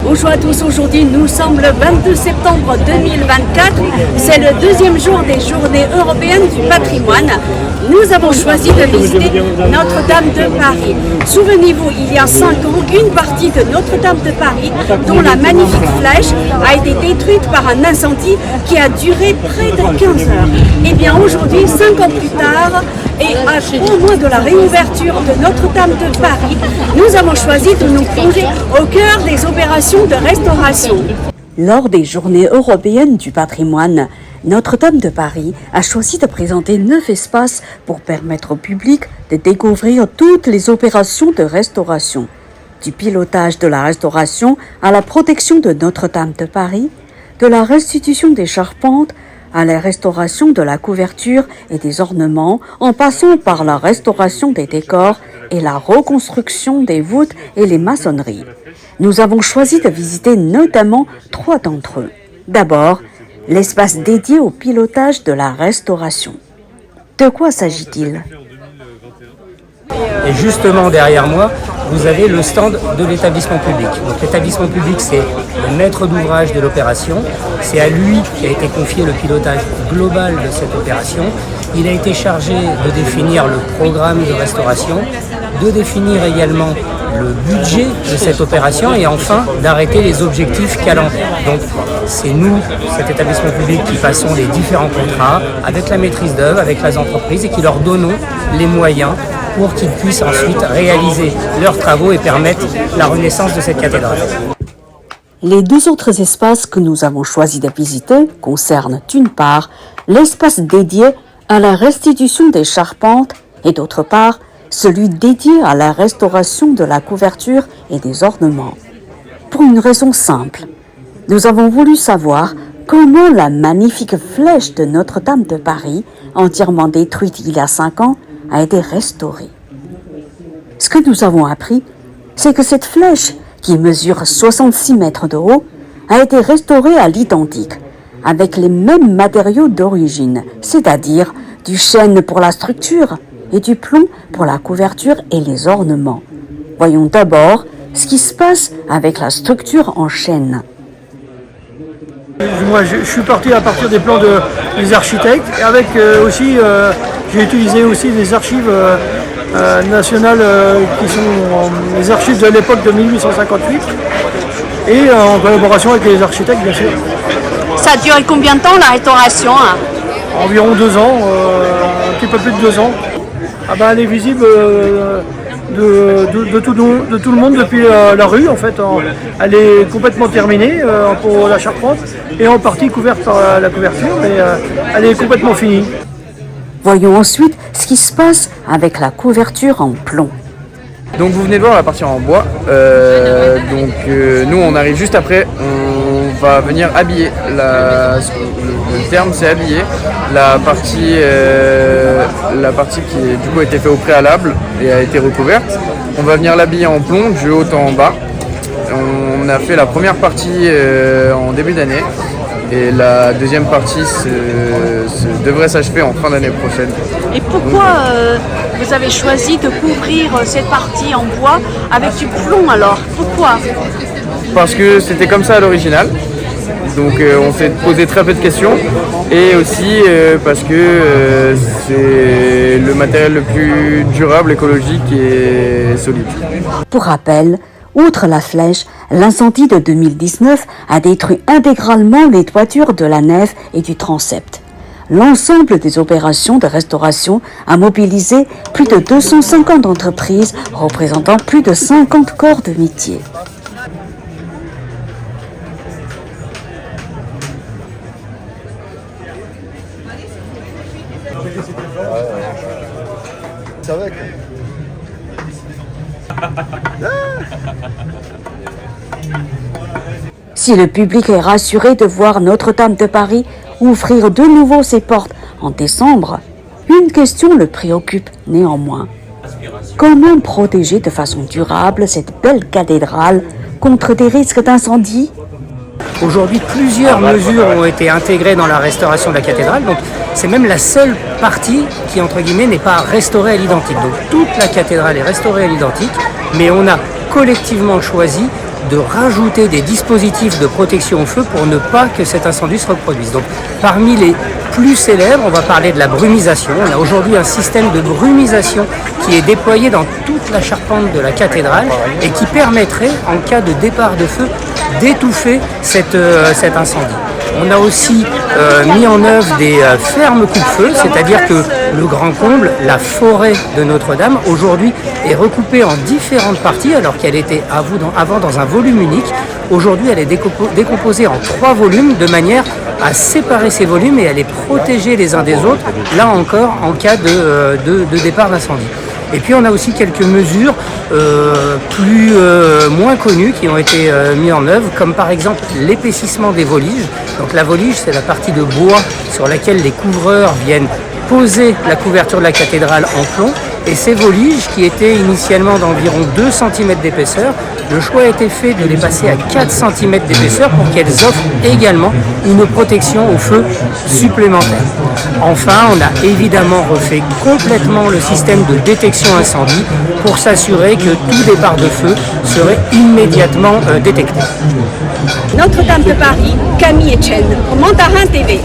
Bonjour à tous, aujourd'hui nous sommes le 22 septembre 2024, c'est le deuxième jour des Journées européennes du patrimoine. Nous avons choisi de visiter Notre-Dame de Paris. Souvenez-vous, il y a 5 ans, une partie de Notre-Dame de Paris, dont la magnifique flèche, a été détruite par un incendie qui a duré près de 15 heures. Et bien aujourd'hui, 5 ans plus tard, et à 3 mois de la réouverture de Notre-Dame de Paris, nous avons choisi de nous plonger au cœur des opérations de restauration. Lors des Journées européennes du patrimoine, Notre-Dame de Paris a choisi de présenter 9 espaces pour permettre au public de découvrir toutes les opérations de restauration. Du pilotage de la restauration à la protection de Notre-Dame de Paris, de la restitution des charpentes à la restauration de la couverture et des ornements, en passant par la restauration des décors et la reconstruction des voûtes et les maçonneries. Nous avons choisi de visiter notamment 3 d'entre eux. D'abord, l'espace dédié au pilotage de la restauration. De quoi s'agit-il ? Et justement derrière moi, vous avez le stand de l'établissement public. Donc l'établissement public, c'est le maître d'ouvrage de l'opération. C'est à lui qu'a été confié le pilotage global de cette opération. Il a été chargé de définir le programme de restauration, de définir également le budget de cette opération et enfin d'arrêter les objectifs calendaires. Donc c'est nous, cet établissement public, qui passons les différents contrats avec la maîtrise d'œuvre, avec les entreprises et qui leur donnons les moyens pour qu'ils puissent ensuite réaliser leurs travaux et permettre la renaissance de cette cathédrale. Les 2 autres espaces que nous avons choisi de visiter concernent d'une part l'espace dédié à la restitution des charpentes et d'autre part celui dédié à la restauration de la couverture et des ornements. Pour une raison simple, nous avons voulu savoir comment la magnifique flèche de Notre-Dame de Paris, entièrement détruite il y a 5 ans, a été restaurée. Ce que nous avons appris, c'est que cette flèche, qui mesure 66 mètres de haut, a été restaurée à l'identique, avec les mêmes matériaux d'origine, c'est-à-dire du chêne pour la structure et du plomb pour la couverture et les ornements. Voyons d'abord ce qui se passe avec la structure en chêne. Moi, je suis parti à partir des plans des architectes et avec aussi, j'ai utilisé aussi des archives nationales qui sont les archives de l'époque de 1858 et en collaboration avec les architectes, bien sûr. Ça a duré combien de temps la restauration ? Environ 2 ans, un petit peu plus de 2 ans. Ah ben, elle est visible de tout le monde depuis la rue en fait. Elle est complètement terminée pour la charpente et en partie couverte par la couverture, mais elle est complètement finie. Voyons ensuite ce qui se passe avec la couverture en plomb. Donc vous venez de voir la partie en bois, nous on arrive juste après, on va venir habiller, le terme c'est habiller, la partie qui du coup a été faite au préalable et a été recouverte. On va venir l'habiller en plomb du haut en bas. On a fait la première partie en début d'année et la deuxième partie devrait s'achever en fin d'année prochaine. Et pourquoi vous avez choisi de couvrir cette partie en bois avec du plomb alors ? Pourquoi ? Parce que c'était comme ça à l'original. Donc on s'est posé très peu de questions et aussi parce que c'est le matériel le plus durable, écologique et solide. Pour rappel, outre la flèche, l'incendie de 2019 a détruit intégralement les toitures de la nef et du transept. L'ensemble des opérations de restauration a mobilisé plus de 250 entreprises représentant plus de 50 corps de métier. Ça va, Si le public est rassuré de voir Notre-Dame de Paris ouvrir de nouveau ses portes en décembre, une question le préoccupe néanmoins. Comment protéger de façon durable cette belle cathédrale contre des risques d'incendie ? Aujourd'hui, plusieurs mesures ont été intégrées dans la restauration de la cathédrale. Donc, c'est même la seule partie qui, entre guillemets, n'est pas restaurée à l'identique. Donc, toute la cathédrale est restaurée à l'identique, mais on a collectivement choisi de rajouter des dispositifs de protection au feu pour ne pas que cet incendie se reproduise. Donc parmi les plus célèbres, on va parler de la brumisation. On a aujourd'hui un système de brumisation qui est déployé dans toute la charpente de la cathédrale et qui permettrait, en cas de départ de feu, d'étouffer cet incendie. On a aussi mis en œuvre des fermes coupe-feu, c'est-à-dire que le grand comble, la forêt de Notre-Dame, aujourd'hui est recoupée en différentes parties alors qu'elle était avant dans un volume unique. Aujourd'hui, elle est décomposée en 3 volumes de manière à séparer ces volumes et à les protéger les uns des autres, là encore en cas de départ d'incendie. Et puis on a aussi quelques mesures moins connues qui ont été mises en œuvre, comme par exemple l'épaississement des voliges. Donc la volige, c'est la partie de bois sur laquelle les couvreurs viennent poser la couverture de la cathédrale en plomb. Et ces voliges, qui étaient initialement d'environ 2 cm d'épaisseur, le choix a été fait de les passer à 4 cm d'épaisseur pour qu'elles offrent également une protection au feu supplémentaire. Enfin, on a évidemment refait complètement le système de détection incendie pour s'assurer que tout départ de feu serait immédiatement détecté. Notre-Dame de Paris, Camille Etienne, pour Mandarin TV.